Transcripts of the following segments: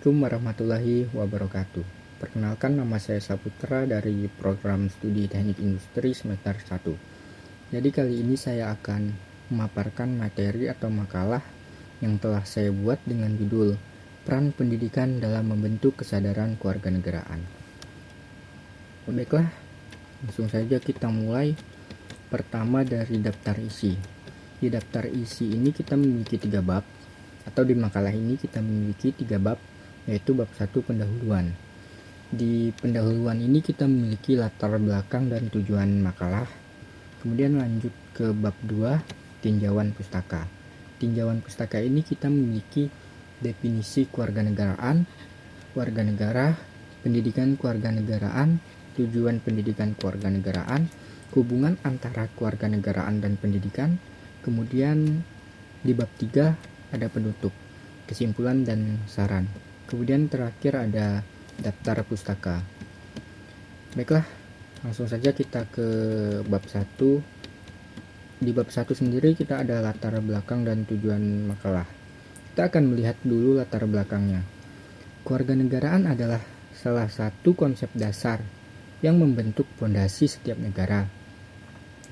Assalamualaikum warahmatullahi wabarakatuh. Perkenalkan, nama saya Saputra dari program studi Teknik Industri semester 1. Jadi kali ini saya akan memaparkan materi atau makalah yang telah saya buat dengan judul Peran Pendidikan dalam Membentuk Kesadaran Kewarganegaraan. Baiklah, langsung saja kita mulai. Pertama dari daftar isi. Di daftar isi ini kita memiliki 3 bab, atau di makalah ini kita memiliki 3 bab, yaitu bab 1 pendahuluan. Di pendahuluan ini kita memiliki latar belakang dan tujuan makalah. Kemudian lanjut ke bab 2, tinjauan pustaka. Tinjauan pustaka ini kita memiliki definisi kewarganegaraan, warga negara, pendidikan kewarganegaraan, tujuan pendidikan kewarganegaraan, hubungan antara kewarganegaraan dan pendidikan. Kemudian di bab 3 ada penutup, kesimpulan dan saran. Kemudian terakhir ada daftar pustaka. Baiklah, langsung saja kita ke bab 1. Di bab 1 sendiri kita ada latar belakang dan tujuan makalah. Kita akan melihat dulu latar belakangnya. Kewarganegaraan adalah salah satu konsep dasar yang membentuk fondasi setiap negara.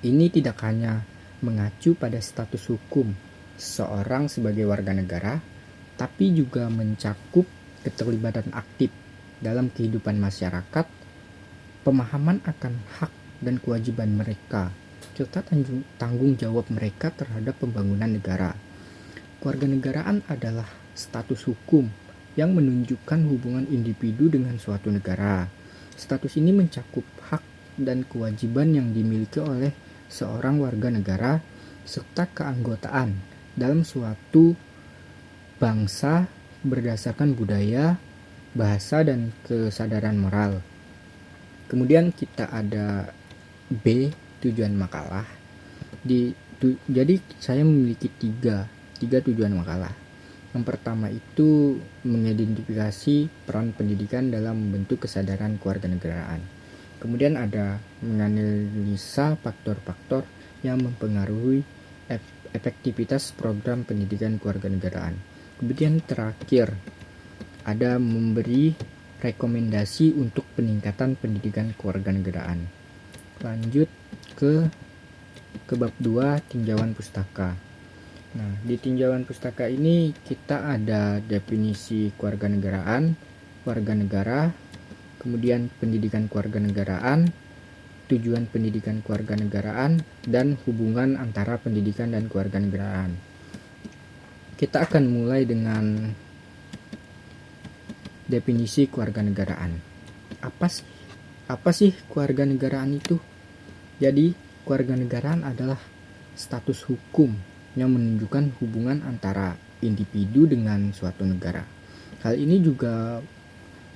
Ini tidak hanya mengacu pada status hukum seseorang sebagai warga negara, tapi juga mencakup keterlibatan aktif dalam kehidupan masyarakat, pemahaman akan hak dan kewajiban mereka, serta tanggung jawab mereka terhadap pembangunan negara. Kewarganegaraan adalah status hukum yang menunjukkan hubungan individu dengan suatu negara. Status ini mencakup hak dan kewajiban yang dimiliki oleh seorang warga negara serta keanggotaan dalam suatu bangsa berdasarkan budaya, bahasa, dan kesadaran moral. Kemudian kita ada B, tujuan makalah. Jadi saya memiliki tiga tujuan makalah. Yang pertama itu mengidentifikasi peran pendidikan dalam membentuk kesadaran kewarganegaraan. Kemudian ada menganalisa faktor-faktor yang mempengaruhi efektivitas program pendidikan kewarganegaraan. Kemudian terakhir ada memberi rekomendasi untuk peningkatan pendidikan kewarganegaraan. Lanjut ke bab 2, tinjauan pustaka. Nah, di tinjauan pustaka ini kita ada definisi kewarganegaraan, warga negara, kemudian pendidikan kewarganegaraan, tujuan pendidikan kewarganegaraan, dan hubungan antara pendidikan dan kewarganegaraan. Kita akan mulai dengan definisi kewarganegaraan. Apa sih kewarganegaraan itu? Jadi, kewarganegaraan adalah status hukum yang menunjukkan hubungan antara individu dengan suatu negara. Hal ini juga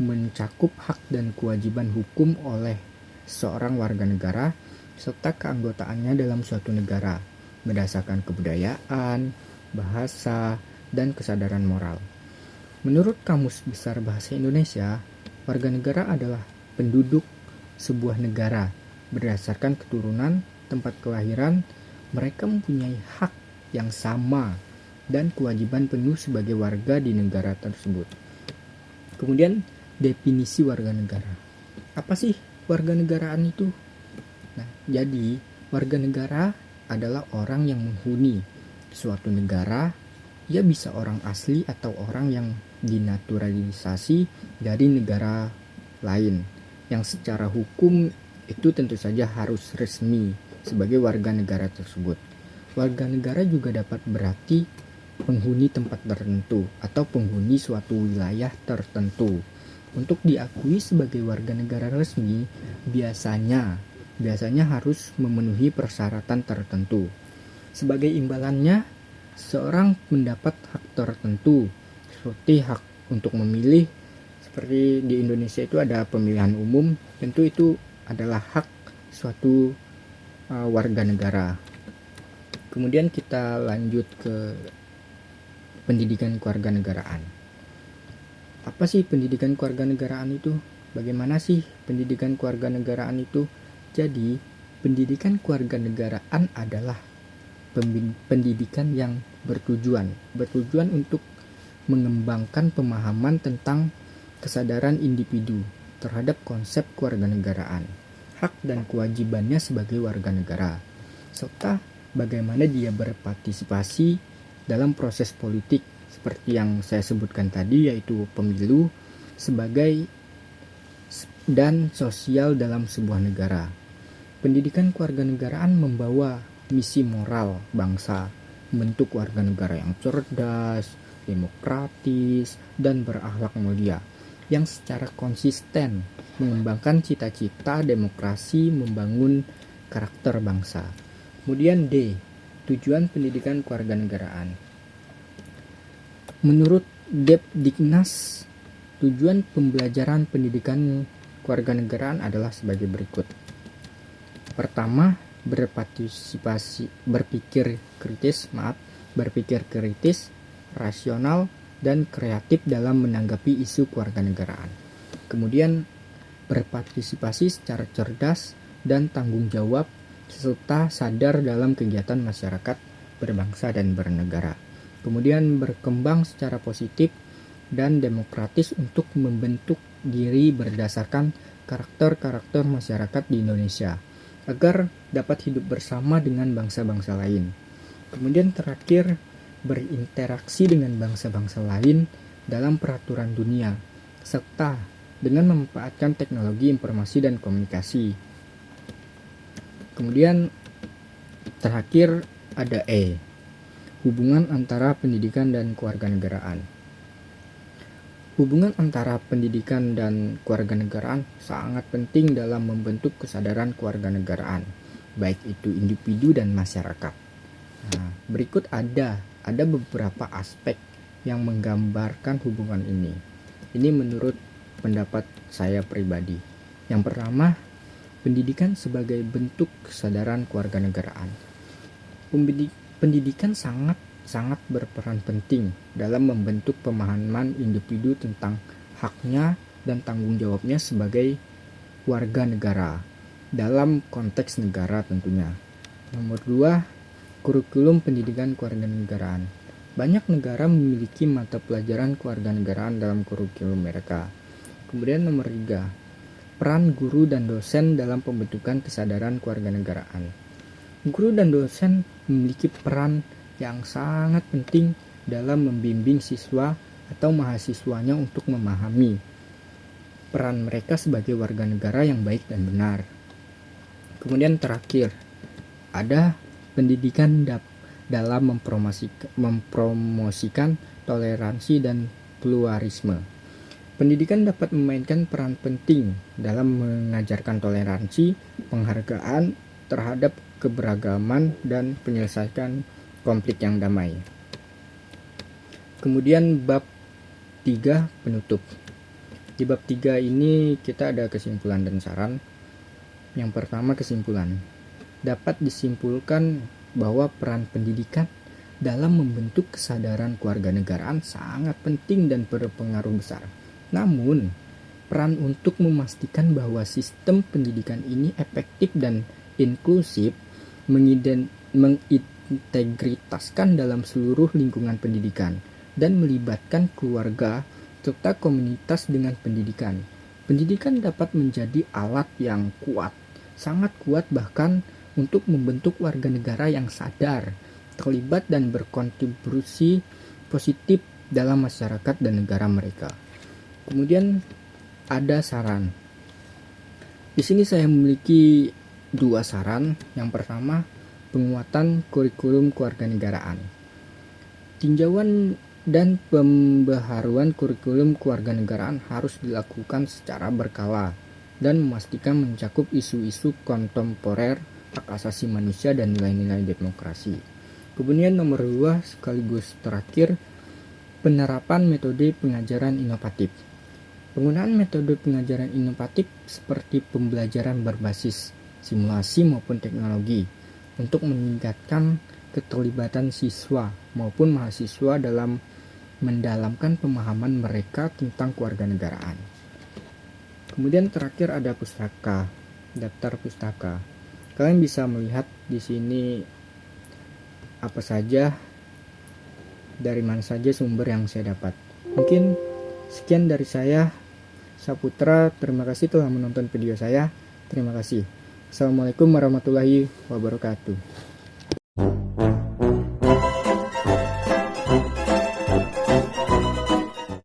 mencakup hak dan kewajiban hukum oleh seorang warga negara serta keanggotaannya dalam suatu negara berdasarkan kebudayaan, bahasa, dan kesadaran moral. Menurut Kamus Besar Bahasa Indonesia, warga negara adalah penduduk sebuah negara berdasarkan keturunan, tempat kelahiran. Mereka mempunyai hak yang sama dan kewajiban penuh sebagai warga di negara tersebut. Kemudian definisi warga negara. Apa sih warga negaraan itu? Nah, jadi warga negara adalah orang yang menghuni suatu negara. Ia bisa orang asli atau orang yang dinaturalisasi dari negara lain, yang secara hukum itu tentu saja harus resmi sebagai warga negara tersebut. Warga negara juga dapat berarti penghuni tempat tertentu atau penghuni suatu wilayah tertentu. Untuk diakui sebagai warga negara resmi, biasanya harus memenuhi persyaratan tertentu. Sebagai imbalannya, seorang mendapat hak tertentu, seperti hak untuk memilih. Seperti di Indonesia itu ada pemilihan umum, tentu itu adalah hak suatu warga negara. Kemudian kita lanjut ke pendidikan kewarganegaraan. Apa sih pendidikan kewarganegaraan itu? Bagaimana sih pendidikan kewarganegaraan itu? Jadi, pendidikan kewarganegaraan adalah pendidikan yang bertujuan untuk mengembangkan pemahaman tentang kesadaran individu terhadap konsep kewarganegaraan, hak dan kewajibannya sebagai warga negara, serta bagaimana dia berpartisipasi dalam proses politik seperti yang saya sebutkan tadi, yaitu pemilu sebagai dan sosial dalam sebuah negara. Pendidikan kewarganegaraan membawa misi moral bangsa, membentuk warga negara yang cerdas, demokratis, dan berakhlak mulia, yang secara konsisten mengembangkan cita-cita demokrasi, membangun karakter bangsa. Kemudian D, tujuan pendidikan kewarganegaraan. Menurut Depdiknas, tujuan pembelajaran pendidikan kewarganegaraan adalah sebagai berikut. Pertama, berpikir kritis, rasional, dan kreatif dalam menanggapi isu kewarganegaraan. Kemudian berpartisipasi secara cerdas dan tanggung jawab serta sadar dalam kegiatan masyarakat berbangsa dan bernegara. Kemudian berkembang secara positif dan demokratis untuk membentuk diri berdasarkan karakter-karakter masyarakat di Indonesia agar dapat hidup bersama dengan bangsa-bangsa lain. Kemudian terakhir, berinteraksi dengan bangsa-bangsa lain dalam peraturan dunia, serta dengan memanfaatkan teknologi informasi dan komunikasi. Kemudian terakhir ada E, hubungan antara pendidikan dan kewarganegaraan. Hubungan antara pendidikan dan kewarganegaraan sangat penting dalam membentuk kesadaran kewarganegaraan, baik itu individu dan masyarakat. Nah, berikut ada beberapa aspek yang menggambarkan hubungan ini. Ini menurut pendapat saya pribadi. Yang pertama, pendidikan sebagai bentuk kesadaran kewarganegaraan. Pendidikan sangat berperan penting dalam membentuk pemahaman individu tentang haknya dan tanggung jawabnya sebagai warga negara dalam konteks negara tentunya. Nomor 2, kurikulum pendidikan kewarganegaraan. Banyak negara memiliki mata pelajaran kewarganegaraan dalam kurikulum mereka. Kemudian nomor 3, peran guru dan dosen dalam pembentukan kesadaran kewarganegaraan. Guru dan dosen memiliki peran yang sangat penting dalam membimbing siswa atau mahasiswanya untuk memahami peran mereka sebagai warga negara yang baik dan benar. Kemudian terakhir, ada pendidikan dalam mempromosikan toleransi dan pluralisme. Pendidikan dapat memainkan peran penting dalam mengajarkan toleransi, penghargaan terhadap keberagaman, dan penyelesaian konflik yang damai. Kemudian bab 3, penutup. Di bab 3 ini kita ada kesimpulan dan saran. Yang pertama, kesimpulan. Dapat disimpulkan bahwa peran pendidikan dalam membentuk kesadaran kewarganegaraan sangat penting dan berpengaruh besar. Namun, peran untuk memastikan bahwa sistem pendidikan ini efektif dan inklusif integritaskan dalam seluruh lingkungan pendidikan dan melibatkan keluarga serta komunitas dengan pendidikan. Pendidikan dapat menjadi alat yang kuat, sangat kuat bahkan untuk membentuk warga negara yang sadar, terlibat dan berkontribusi positif dalam masyarakat dan negara mereka. Kemudian ada saran. Di sini saya memiliki 2 saran. Yang pertama, penguatan kurikulum kewarganegaraan. Tinjauan dan pembaharuan kurikulum kewarganegaraan harus dilakukan secara berkala dan memastikan mencakup isu-isu kontemporer, hak asasi manusia, dan nilai-nilai demokrasi. Kemudian nomor 2 sekaligus terakhir, penerapan metode pengajaran inovatif. Penggunaan metode pengajaran inovatif seperti pembelajaran berbasis simulasi maupun teknologi untuk meningkatkan keterlibatan siswa maupun mahasiswa dalam mendalamkan pemahaman mereka tentang kewarganegaraan. Kemudian terakhir ada pustaka, daftar pustaka. Kalian bisa melihat di sini apa saja dari mana saja sumber yang saya dapat. Mungkin sekian dari saya, Saputra. Terima kasih telah menonton video saya. Terima kasih. Assalamualaikum warahmatullahi wabarakatuh.